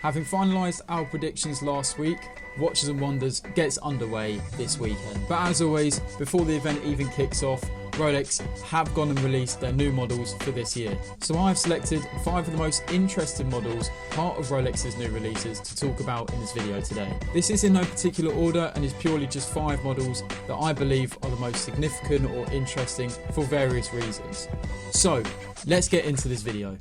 Having finalised our predictions last week, Watches and Wonders gets underway this weekend. But as always, before the event even kicks off, Rolex have gone and released their new models for this year. So I've selected 5 of the most interesting models, part of Rolex's new releases, to talk about in this video today. This is in no particular order and is purely just 5 models that I believe are the most significant or interesting for various reasons. So let's get into this video.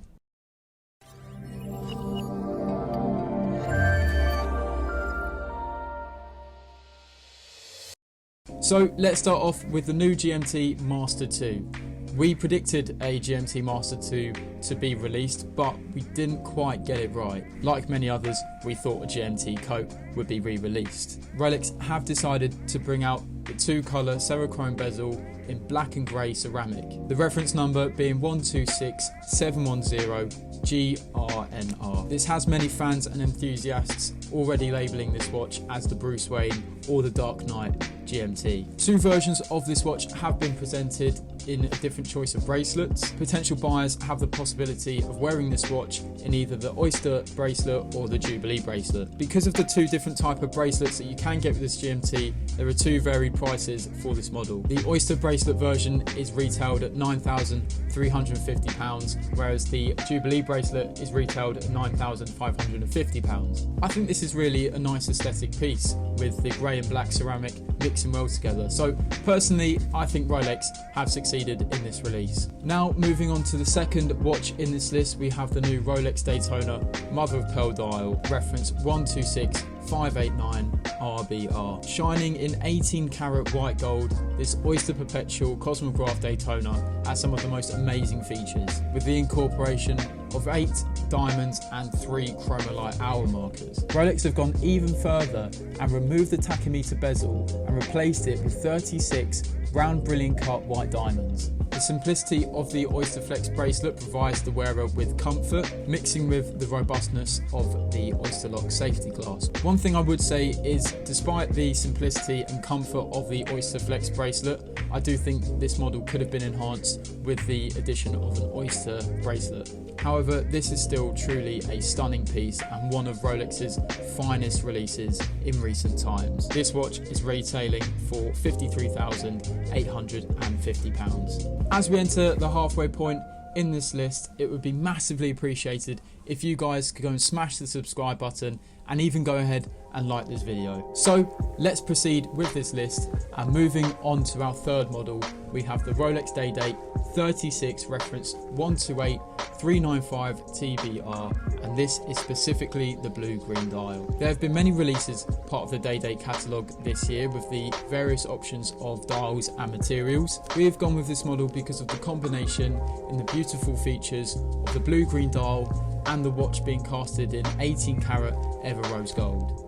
So let's start off with the new GMT Master 2. We predicted a GMT Master 2 to be released, but we didn't quite get it right. Like many others, we thought a GMT Coat would be re-released. Rolex have decided to bring out the 2-colour Cerachrome bezel in black and grey ceramic. The reference number being 126710GRNR. This has many fans and enthusiasts already labelling this watch as the Bruce Wayne or the Dark Knight GMT. 2 versions of this watch have been presented in a different choice of bracelets. Potential buyers have the possibility of wearing this watch in either the Oyster bracelet or the Jubilee bracelet. Because of the 2 different type of bracelets that you can get with this GMT, there are 2 varied prices for this model. The Oyster bracelet version is retailed at £9,350, whereas the Jubilee bracelet is retailed at £9,550. I think this is really a nice aesthetic piece with the grey and black ceramic mixing well together. So personally, I think Rolex have succeeded in this release. Now moving on to the second watch in this list, we have the new Rolex Daytona mother of pearl dial, reference 126589 RBR. Shining in 18 karat white gold, this Oyster Perpetual Cosmograph Daytona has some of the most amazing features, with the incorporation of 8 diamonds and 3 chromolite hour markers. Rolex have gone even further and removed the tachymeter bezel and replaced it with 36 round brilliant cut white diamonds. The simplicity of the Oyster Flex bracelet provides the wearer with comfort, mixing with the robustness of the Oyster Lock safety clasp. One thing I would say is, despite the simplicity and comfort of the Oyster Flex bracelet, I do think this model could have been enhanced with the addition of an Oyster bracelet. However, this is still truly a stunning piece and one of Rolex's finest releases in recent times. This watch is retailing for £53,850. As we enter the halfway point in this list, it would be massively appreciated if you guys could go and smash the subscribe button and even go ahead and like this video. So let's proceed with this list, and moving on to our third model, we have the Rolex DayDate 36 reference 128395 TBR, and this is specifically the blue-green dial. There have been many releases part of the DayDate catalogue this year with the various options of dials and materials. We have gone with this model because of the combination in the beautiful features of the blue-green dial and the watch being casted in 18 karat ever rose gold,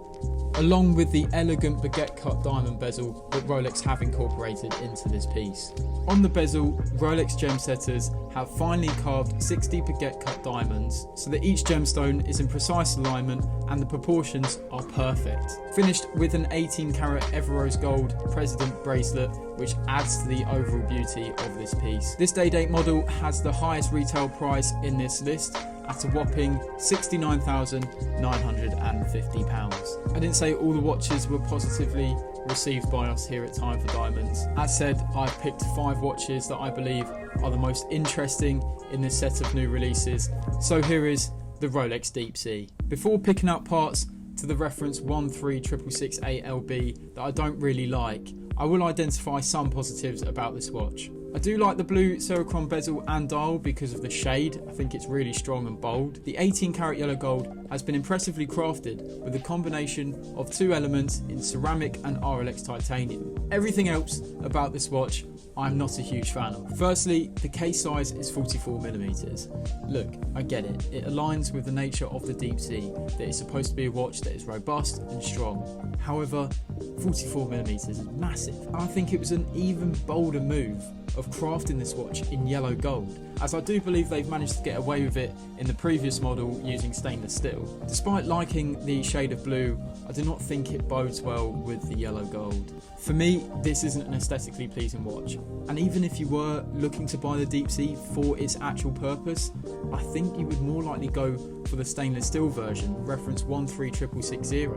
along with the elegant baguette cut diamond bezel that Rolex have incorporated into this piece. On the bezel, Rolex gem setters have finely carved 60 baguette cut diamonds so that each gemstone is in precise alignment and the proportions are perfect. Finished with an 18 karat ever rose gold President bracelet, which adds to the overall beauty of this piece. This DayDate model has the highest retail price in this list at a whopping £69,950. I didn't say all the watches were positively received by us here at Time4Diamonds. As said, I've picked 5 watches that I believe are the most interesting in this set of new releases. So here is the Rolex Deep Sea. Before picking up parts to the reference 136668LB that I don't really like, I will identify some positives about this watch. I do like the blue Cerachrome bezel and dial because of the shade. I think it's really strong and bold. The 18 karat yellow gold has been impressively crafted with a combination of 2 elements in ceramic and RLX titanium. Everything else about this watch I'm not a huge fan of. Firstly, the case size is 44mm. Look, I get it. It aligns with the nature of the Deep Sea, that it's supposed to be a watch that is robust and strong. However, 44mm is massive. I think it was an even bolder move of crafting this watch in yellow gold, as I do believe they've managed to get away with it in the previous model using stainless steel. Despite liking the shade of blue I do not think it bodes well with the yellow gold. For me, this isn't an aesthetically pleasing watch, and even if you were looking to buy the Deep Sea for its actual purpose, I think you would more likely go for the stainless steel version, reference 13660,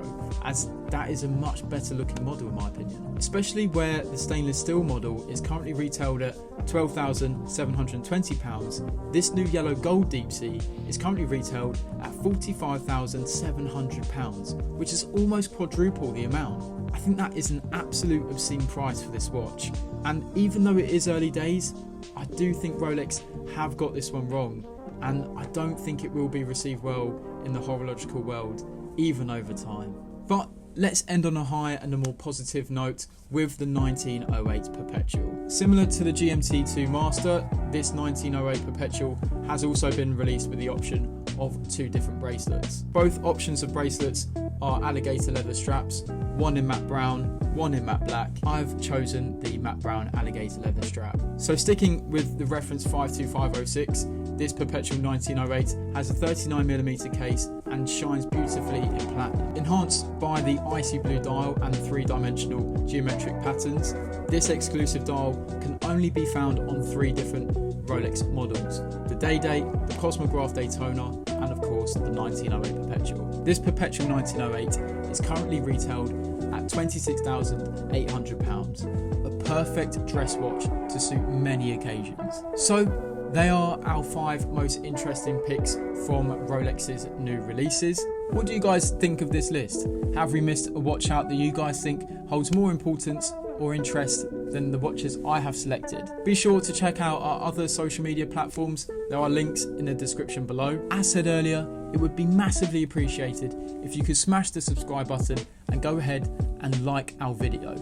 as that is a much better looking model in my opinion. Especially where the stainless steel model is currently retailed at £12,720, this new yellow gold Deep Sea is currently retailed at £45,700, which is almost quadruple the amount. I think that is an absolute obscene price for this watch, and even though it is early days, I do think Rolex have got this one wrong, and I don't think it will be received well in the horological world, even over time. But let's end on a high and a more positive note with the 1908 Perpetual. Similar to the GMT Master, this 1908 Perpetual has also been released with the option of 2 different bracelets. Both options of bracelets are alligator leather straps, one in matte brown, one in matte black. I've chosen the matte brown alligator leather strap. So sticking with the reference 52506, this Perpetual 1908 has a 39mm case and shines beautifully in platinum. Enhanced by the icy blue dial and the 3-dimensional geometric patterns, this exclusive dial can only be found on 3 different Rolex models: the DayDate, the Cosmograph Daytona, and of course the 1908 Perpetual. This Perpetual 1908 is currently retailed at £26,800, a perfect dress watch to suit many occasions. So they are our 5 most interesting picks from Rolex's new releases. What do you guys think of this list? Have we missed a watch out that you guys think holds more importance or interest than the watches I have selected? Be sure to check out our other social media platforms. There are links in the description below. As said earlier, it would be massively appreciated if you could smash the subscribe button and go ahead and like our video.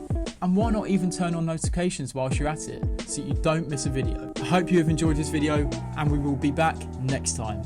And why not even turn on notifications whilst you're at it, so you don't miss a video. I hope you have enjoyed this video, and we will be back next time.